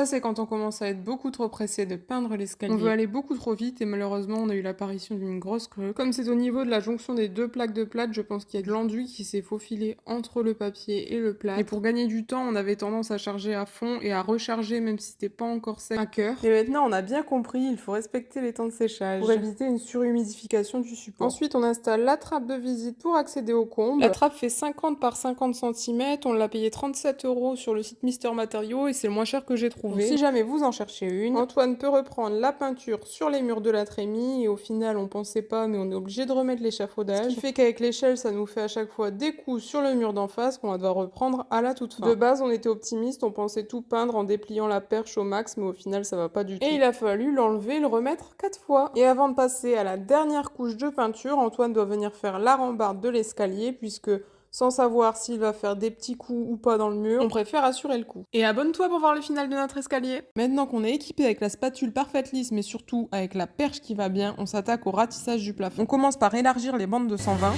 Ça, c'est quand on commence à être beaucoup trop pressé de peindre l'escalier. On veut aller beaucoup trop vite et malheureusement, on a eu l'apparition d'une grosse creux. Comme c'est au niveau de la jonction des deux plaques de plâtre, je pense qu'il y a de l'enduit qui s'est faufilé entre le papier et le plâtre. Et pour gagner du temps, on avait tendance à charger à fond et à recharger même si c'était pas encore sec à cœur. Et maintenant, on a bien compris, il faut respecter les temps de séchage pour éviter une surhumidification du support. Ensuite, on installe la trappe de visite pour accéder au comble. La trappe fait 50 par 50 cm, on l'a payé 37 € sur le site Mister Matériaux et c'est le moins cher que j'ai trouvé. Donc, si jamais vous en cherchez une, Antoine peut reprendre la peinture sur les murs de la trémie et au final on pensait pas mais on est obligé de remettre l'échafaudage. Ce qui fait qu'avec l'échelle ça nous fait à chaque fois des coups sur le mur d'en face qu'on va devoir reprendre à la toute fin. De base on était optimiste, on pensait tout peindre en dépliant la perche au max mais au final ça va pas du tout. Et il a fallu l'enlever et le remettre 4 fois. Et avant de passer à la dernière couche de peinture, Antoine doit venir faire la rambarde de l'escalier puisque sans savoir s'il va faire des petits coups ou pas dans le mur, on préfère assurer le coup. Et abonne-toi pour voir le final de notre escalier. Maintenant qu'on est équipé avec la spatule parfaite lisse, mais surtout avec la perche qui va bien, on s'attaque au ratissage du plafond. On commence par élargir les bandes de 120. Hein?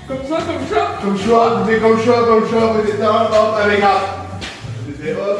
Comme ça, comme ça. Comme ça, vous faites comme ça, vous êtes là, hop, avec là. Vous faites hop.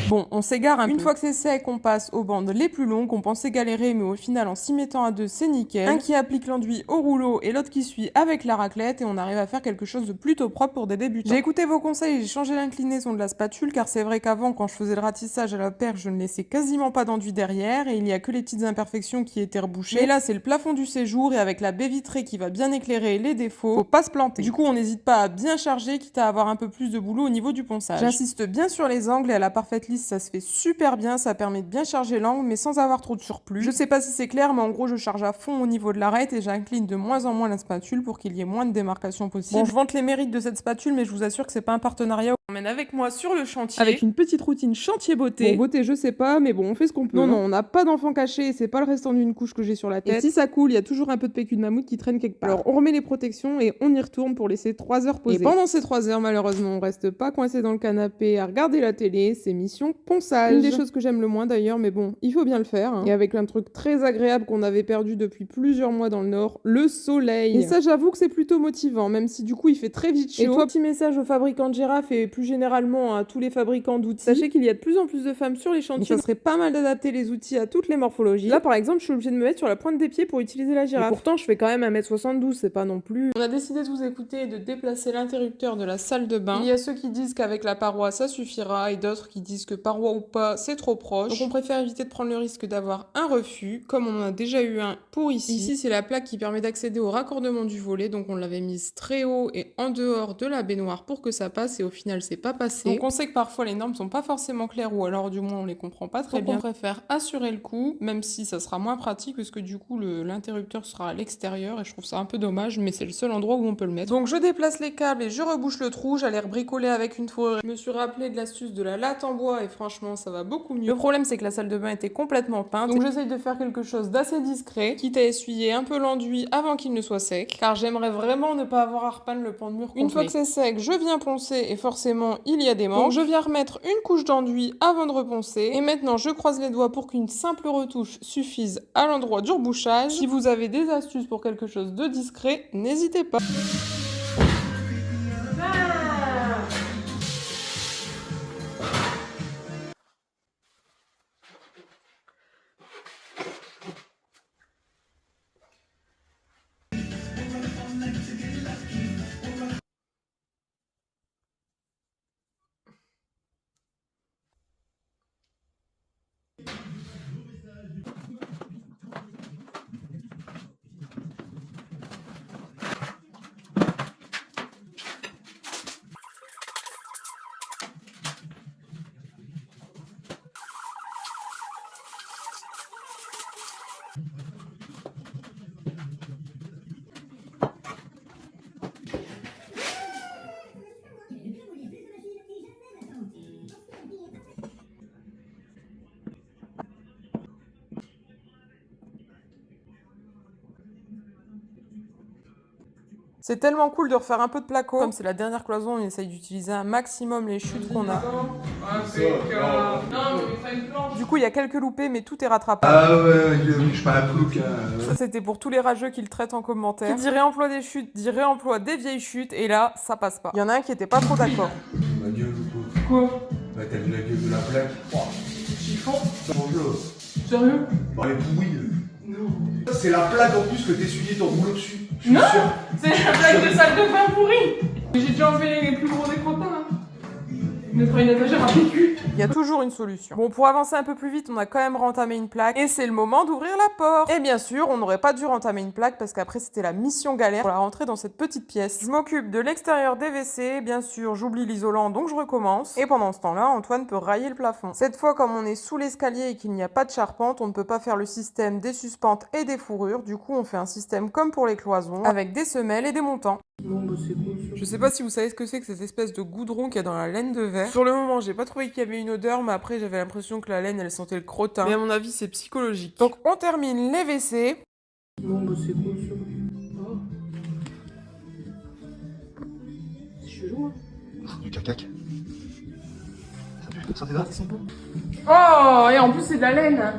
Bon, on s'égare un peu. Une fois que c'est sec, on passe aux bandes les plus longues. On pensait galérer, mais au final, en s'y mettant à deux, c'est nickel. Un qui applique l'enduit au rouleau et l'autre qui suit avec la raclette. Et on arrive à faire quelque chose de plutôt propre pour des débutants. J'ai écouté vos conseils et j'ai changé l'inclinaison de la spatule, car c'est vrai qu'avant, quand je faisais le ratissage à la perche, je ne laissais quasiment pas d'enduit derrière. Et il n'y a que les petites imperfections qui étaient rebouchées. Et là, c'est le plafond du séjour. Et avec la baie vitrée qui va bien éclairer les défauts, faut pas se planter. Du coup, on n'hésite pas à bien charger, quitte à avoir un peu plus de boulot au niveau du ponçage. J'insiste bien sur les angles et à la parfaite lisse, ça se fait super bien, ça permet de bien charger l'angle mais sans avoir trop de surplus. Je sais pas si c'est clair mais en gros je charge à fond au niveau de l'arête et j'incline de moins en moins la spatule pour qu'il y ait moins de démarcation possible. Bon, je vante les mérites de cette spatule mais je vous assure que c'est pas un partenariat. On emmène avec moi sur le chantier avec une petite routine chantier beauté. Bon, beauté je sais pas mais bon on fait ce qu'on peut. Non, on n'a pas d'enfant caché et c'est pas le restant d'une couche que j'ai sur la tête. Et si ça coule, il y a toujours un peu de PQ de mammouth qui traîne quelque part. Alors on remet les protections et on y retourne pour laisser 3 heures posées. Et pendant ces 3 heures malheureusement on reste pas coincé dans le canapé à regarder la télé, c'est mission ponçage. Une des choses que j'aime le moins d'ailleurs, mais bon, il faut bien le faire. Hein. Et avec un truc très agréable qu'on avait perdu depuis plusieurs mois dans le Nord, le soleil. Et ça, j'avoue que c'est plutôt motivant, même si du coup, il fait très vite chaud. Et toi, petit message aux fabricants de girafes et plus généralement à tous les fabricants d'outils. Sachez qu'il y a de plus en plus de femmes sur les chantiers. Donc ça serait pas mal d'adapter les outils à toutes les morphologies. Là, par exemple, je suis obligée de me mettre sur la pointe des pieds pour utiliser la girafe. Et pourtant, je fais quand même 1m72, c'est pas non plus... On a décidé de vous écouter et de déplacer l'interrupteur de la salle de bain. Il y a ceux qui disent qu'avec la paroi, ça suffira, et d'autres qui disent que paroi ou pas, c'est trop proche. Donc on préfère éviter de prendre le risque d'avoir un refus, comme on en a déjà eu un pour ici. Ici, c'est la plaque qui permet d'accéder au raccordement du volet, donc on l'avait mise très haut et en dehors de la baignoire pour que ça passe, et au final, c'est pas passé. Donc on sait que parfois les normes sont pas forcément claires, ou alors du moins on les comprend pas très bien. On préfère assurer le coup, même si ça sera moins pratique, parce que du coup l'interrupteur sera à l'extérieur, et je trouve ça un peu dommage, mais c'est le seul endroit où on peut le mettre. Donc je déplace les câbles et je rebouche le trou, j'allais rebricoler avec une fourrure. Je me suis rappelé de l'astuce de la latte en bois, et franchement ça va beaucoup mieux. Le problème c'est que la salle de bain était complètement peinte, donc j'essaye de faire quelque chose d'assez discret, quitte à essuyer un peu l'enduit avant qu'il ne soit sec, car j'aimerais vraiment ne pas avoir à repeindre le pan de mur complet. Une fois que c'est sec, je viens poncer, et forcément il y a des manches. Donc je viens remettre une couche d'enduit avant de reponcer, et maintenant je croise les doigts pour qu'une simple retouche suffise à l'endroit du rebouchage. Si vous avez des astuces pour quelque chose de discret, n'hésitez pas. C'est tellement cool de refaire un peu de placo. Comme c'est la dernière cloison, on essaye d'utiliser un maximum les chutes qu'on a. Du coup, il y a quelques loupés, mais tout est rattrapable. Ah ouais, je suis pas un plouc. Ça, c'était pour tous les rageux qui le traitent en commentaire. Qui dit réemploi des chutes, dit réemploi des vieilles chutes, et là, ça passe pas. Il y en a un qui était pas trop d'accord. Ma gueule ou quoi? Quoi? Bah t'as vu la gueule de la plaque? Chiffon? Bonjour. Sérieux? Bah elle est pourrie. Non. C'est la plaque en plus que t'essuyais ton rouleau dessus. Je suis Non. sûr. C'est la plaque de salle de bain pourrie! J'ai déjà enlevé les plus gros des crottins, hein. Mettre une étagère à PQ. Il y a toujours une solution. Bon, pour avancer un peu plus vite, on a quand même rentamé une plaque. Et c'est le moment d'ouvrir la porte. Et bien sûr, on n'aurait pas dû rentamer une plaque parce qu'après, c'était la mission galère pour la rentrer dans cette petite pièce. Je m'occupe de l'extérieur des WC. Bien sûr, j'oublie l'isolant, donc je recommence. Et pendant ce temps-là, Antoine peut railler le plafond. Cette fois, comme on est sous l'escalier et qu'il n'y a pas de charpente, on ne peut pas faire le système des suspentes et des fourrures. Du coup, on fait un système comme pour les cloisons, avec des semelles et des montants. Bon, bah c'est cool ça. Je sais pas si vous savez ce que c'est que cette espèce de goudron qu'il y a dans la laine de verre. Sur le moment, j'ai pas trouvé qu'il y avait une odeur, mais après j'avais l'impression que la laine elle sentait le crottin. Mais à mon avis, c'est psychologique. Donc on termine les WC. Bon, bah c'est cool ça. Oh. C'est chelou, hein. Du cacac. Ça t'aide? Ça sent bon. Oh, et en plus c'est de la laine.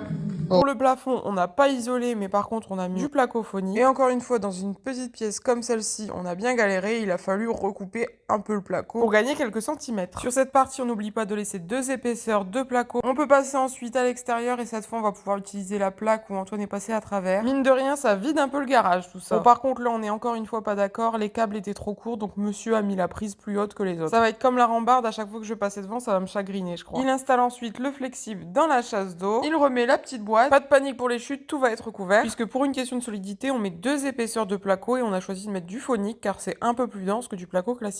Pour le plafond, on n'a pas isolé, mais par contre, on a mis du placophonie. Et encore une fois, dans une petite pièce comme celle-ci, on a bien galéré. Il a fallu recouper un peu le placo pour gagner quelques centimètres. Sur cette partie, on n'oublie pas de laisser 2 épaisseurs de placo. On peut passer ensuite à l'extérieur et cette fois, on va pouvoir utiliser la plaque où Antoine est passé à travers. Mine de rien, ça vide un peu le garage, tout ça. Bon, par contre, là, on est encore une fois pas d'accord. Les câbles étaient trop courts, donc monsieur a mis la prise plus haute que les autres. Ça va être comme la rambarde. À chaque fois que je passais devant, ça va me chagriner, je crois. Il installe ensuite le flexible dans la chasse d'eau. Il remet la petite boîte. Pas de panique pour les chutes, tout va être couvert. Puisque pour une question de solidité, on met 2 épaisseurs de placo et on a choisi de mettre du phonique car c'est un peu plus dense que du placo classique.